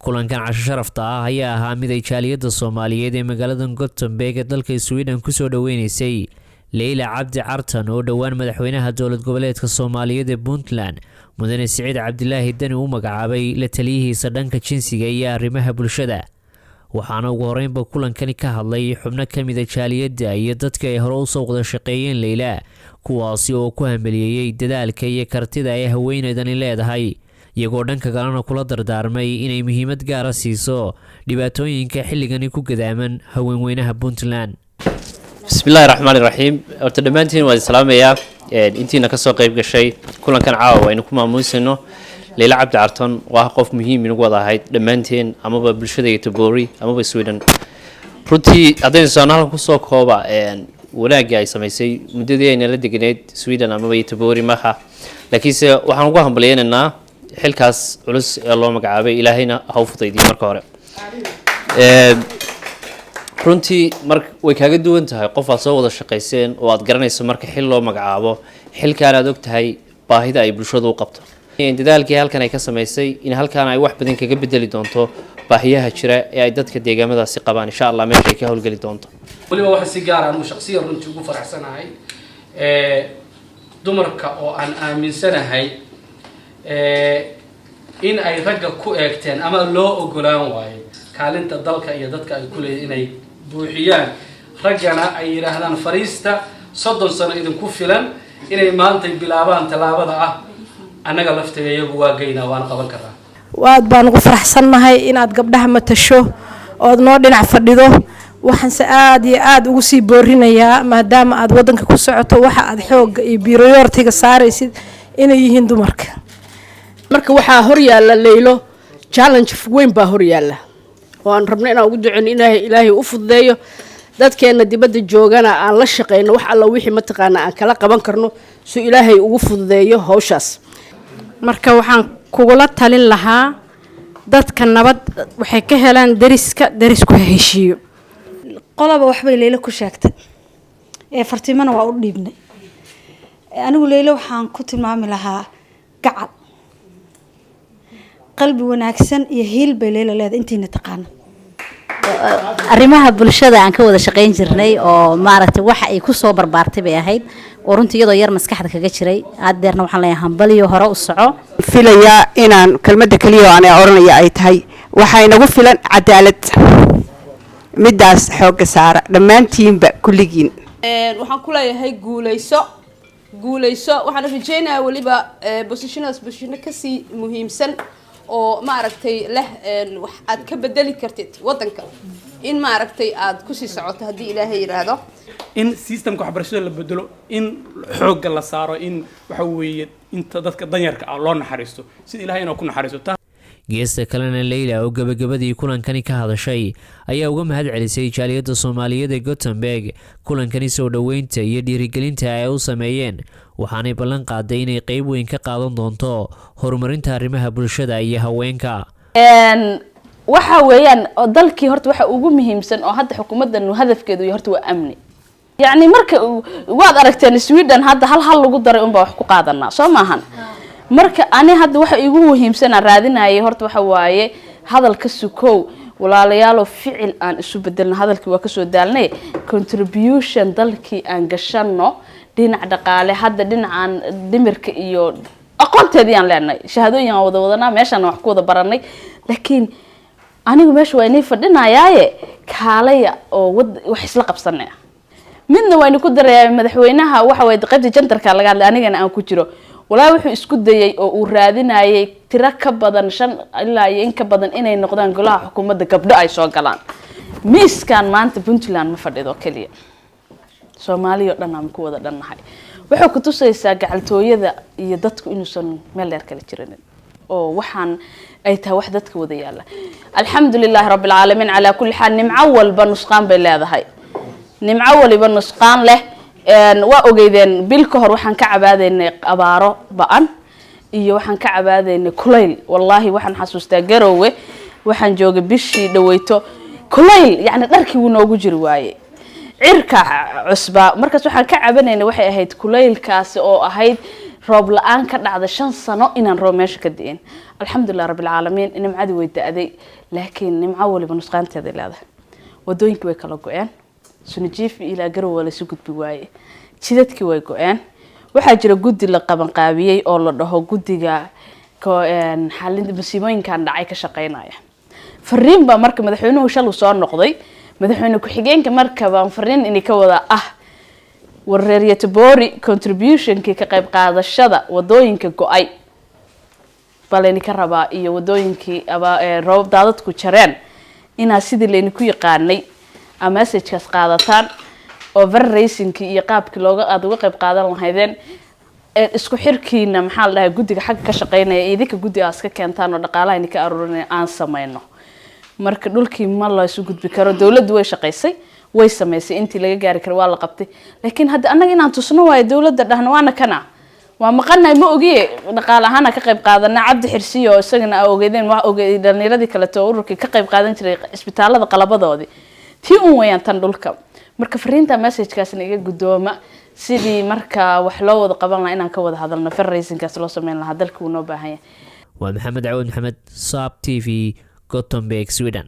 kulankan casho sharafta ah ayaa ahaa mid ay jaaliyadda Soomaaliyeed ee magaalada Gothenburg ee dalka Sweden ku soo dhaweynaysay Leila Cabdi Cartan oo dhawaan madaxweynaha dowlad goboleedka Soomaaliyeed ee Puntland mudane Siciid Cabdilaahi Dani uu magacaabay la taliyihiisa dhanka jinsiga iyo arrimaha bulshada waxaana ugu horeynba kulankani ka hadlay xubno ka mid ah jaaliyadda iyo dadka ay hore u soo wada shaqeeyeen Leila kuwaasi oo ku hambalyeeyay dadaalka iyo kartida ay haweeneydani leedahay iyagoo dhanka kalena kula dardaarmay inay muhiimad gaar ah siiso dhibaatooyinka xilligani ku gadaaman haweenweynaha Puntland. Bismillahir Rahmanir Rahim. Horta dhamaantiin waa salaamaya intiina ka soo qayb gashay kulankan caawa aynu ku maamuusino Leila Cabdi Cartan waa qof muhiim inagu wada ahayd dhamaantiin amaba bulshada Gothenburg amaba Sweden. Runtii hadeen soonaal ku soo kooba wanaagga ay sameysay muddadii ay la deganayd Sweden amaba Gothenburg maaha laakiinse waxaan ugu hambalyeynaa xilkaas culus ee loo magacaabay ilaahayna ha u fudaydiyo marka hore runtii way kaaga duwan tahay qof aad soo wada shaqeyseen oo aad garanayso marka xil loo magacaabo xilkaan aad og tahay baahida ay bulshadu u qabto dadaalkii halkan ay ka sameysay in halkaan ay wax badan kaga bedeli doonto baahiyaha jira ee ay dadka deegaamadaasi qabaan insha Allah meesha ay ka howlgali doonto waliba waxa si gaar ah uu shakhsiyan runtii ugu faraxsanahay dumarka oo aan aaminsanahay in ay ragga ku eegteen ama loo ogolaan waayo kaalinta dalka iyo dadka ay ku leeyihiin inay buuxiyaan raggana ay yiraahdaan fariista 30 sano idinku filan inay maanta bilaabaan talaabada ah anaga lafteeda iyagu waa geynaa waan qaban karaa waad baan ugu faraxsanahay inaad gabdhaha matasho oo noo dhinac fadhido waxaan aad iyo aad ugu sii boorinayaa maadaama aad wadanka ku socoto waxa aad xoog iyo priority-ga saaraysid inay yihiin dumarka marka waxa hor yaala Leilo challenge weyn baa hor yaala oo aan rabno inaan ugu duceyno ilaahay u fududeeyo dadkeena dibadda joogana aan la shaqeyno wax alla wixii ma taqaana aan kala qaban karno si ilaahay ugu fududeeyo hawshaas marka waxaan kugula talin lahaa dadka nabad waxay ka helaan darisku heshiiyo qolaba waxbay Leila ku sheegtay fartimana waa u dhiibnay anigu Leila waxaan ku tilmaami lahaa gacal qalbi wanaagsan iyo hiil bay Leila leedahay intiina taqaan arrimaha bulshada aan ka wada shaqeyn jirnay oo maaragtay waxa ay ku soo barbaartay bay ahayd oo runtii iyadoo yar maskaxda kaga jiray adeerna waxaan leeyahay hambaliyo hore u soco filaya inaan kelmadda kaliya aan oranaya ay tahay waxa inagu filan cadaalad midaas xoog saara dhamaantiinba kulligiin waxaan ku leeyahay guuleyso waxaan rajeynayaa waliba position ka sii muhiimsan oo maaragtay leh wax aad ka bedeli kartid wadanka in maaragtay aad ku sii socoto hadii Ilaahay yiraahdo in systemka waxbarashada la bedelo in xoogga la saaro in waxa weeye inta dadka danyarka ah loo naxariisto sida Ilaahay inuu ku naxariisto geesta kalena Leila oo gabagabadii kulankani ka hadashay ayaa uga mahad celisay jaaliyadda Soomaaliyeed ee Gothenburg kulankani soo dhaweynta iyo dhiirigelinta ay u sameeyeen waxaanay ballan qaaday inay qayb weyn ka qaadan doonto horumarinta arrimaha bulshada iyo haweenka waxa weeyaan oo dalkii horta waxa ugu muhiimsan oo hadda xukuumaddan hadafkeedu yahay horta waa amni yani marka waad aragteen Sweden hadda hal lagu daray un baa wax ku qaadanaa soo maahan marka ani hadda waxa igu muhiimsan raadinayay horta waxa waaye hadalka sukow walaalayaal ficil aan isu bedelna hadalkii waa ka soo daalnay contribution dalkii aan gashano dhinac dhaqaale hadda dhinacan dhimirka iyo aqoonteedii aan leenahay shahaadooyin aan wada meeshan wax ku wada baranay laakiin anigu meesha waa inay fadhinayaaye kaalaya oo wax isla qabsanay midna waa inuu ku daray madaxweynaha waxa way qaybta jantarka laga hadlay anigana aan ku jiro walaa wuxuu isku dayay oo uu raadinayay tiro ka badan 5 ilaa in ka badan inay noqdaan golaha xukuumadda gabdho ay soo galaan miiskan maanta Puntland ma fadhido kaliya Soomaaliya dhan aan ku wada dhannahay wuxuu ku tusaysaa gacaltooyada iyo dadku inuusan meel dheer kala jirin oo waxaan ay tahay wax dadka wada yaala alxamdulillah rabbil alamin ala kulli hal nimco walba nusqaan bay leedahay nimco waliba nusqaan leh waa ogeydeen bil ka hor waxaan ka cabaadaynay abaaro ba'an iyo waxaan ka cabaadaynay kulayl wallahi waxaan xasuustaa Garowe waxaan joogay bishii dhaweyto kulayl yani dharkii uu noogu jiri waaye cirka cusba markaas waxaan ka cabanaynay waxay ahayd kulaylkaas oo ahayd roob la-aan ka dhacda 5 sano inaan roob meesha ka diin alxamdulilah rabbil caalamiin nimcadi way da'day laakiin nimco waliba nusqaanteeda leedahay wadooyinka way kala go'een sunajiif ilaa garow wala isu gudbi waaye jidadkii way go'een waxaa jira guddi la qaban qaabiyay oo la dhaho guddiga xalinta masiibooyinkan dhacay ka shaqeynaya fariin baa marka madaxweynuhu shal soo noqday madaxweyne ku-xigeenka marka baan fariin inay ka wada wareeriya Tabori contribution-kii ka qayb qaadashada wadooyinka go'ay baleen ka rabaa iyo wadooyinkii roob daadadku jareen inaa sidii leen ku yaqaanay ama message-kaas qaadataan overracing-kii iyo qaabkii looga uga qayb qaadan lahaydeen isku xirkiina maxaa la dhahay guddiga xagga ka shaqeynaya idinka guddigaas ka keentaan oo dhaqaalaha ka aruurinay aan sameeyno marka dhulkii ma la isu gudbi karo dawladdu way shaqeysay way sameysay intii laga gaari karo waa la qabtay laakiin hadda anaga inaan tusno waay dawladda dhahna waana kana waa maqanay ma ogiye dhaqaalaha ka qayb qaadana Cabdi Xirsiyo isagana ogeedeen wax ogeey dhalinyaradi kale too ururkii ka qayb qaadan jiray isbitaalada qalabadoodii tii un wayaan tan dhulka marka fariinta message-kaasna iga gudooma sidii marka wax loo wada qaban lahaa inaan ka wada hadalno fundraising-kaas loo sameyn lahaa dalka uu noo baahan yahay waa Maxamed Awood Maxamed Saab TV Gothenburg Sweden